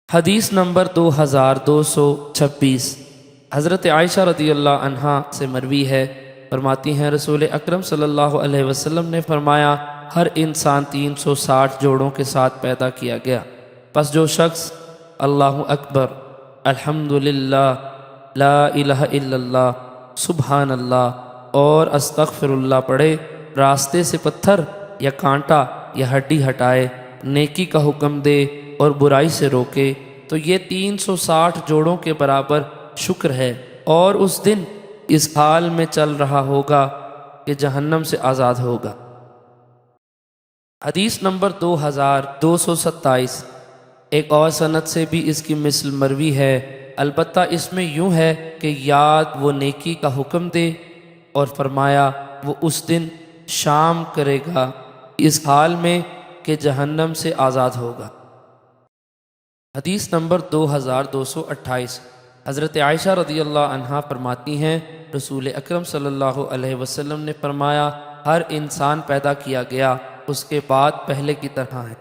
حدیث نمبر 2226 حضرت عائشہ رضی اللہ عنہا سے مروی ہے، فرماتی ہیں رسول اکرم صلی اللہ علیہ وسلم نے فرمایا ہر انسان 360 جوڑوں کے ساتھ پیدا کیا گیا، پس جو شخص اللہ اکبر، الحمدللہ، لا الہ الا اللہ، سبحان اللہ اور استغفر اللہ پڑھے، راستے سے پتھر یا کانٹا یا ہڈی ہٹائے، نیکی کا حکم دے اور برائی سے روکے، تو یہ 360 جوڑوں کے برابر شکر ہے، اور اس دن اس حال میں چل رہا ہوگا کہ جہنم سے آزاد ہوگا۔ حدیث نمبر 2227 ایک اور سند سے بھی اس کی مثل مروی ہے، البتہ اس میں یوں ہے کہ یاد وہ نیکی کا حکم دے، اور فرمایا وہ اس دن شام کرے گا اس حال میں کہ جہنم سے آزاد ہوگا۔ حدیث نمبر 2228 حضرت عائشہ رضی اللہ عنہا فرماتی ہیں رسول اکرم صلی اللہ علیہ وسلم نے فرمایا ہر انسان پیدا کیا گیا اس کے بعد پہلے کی طرح ہے۔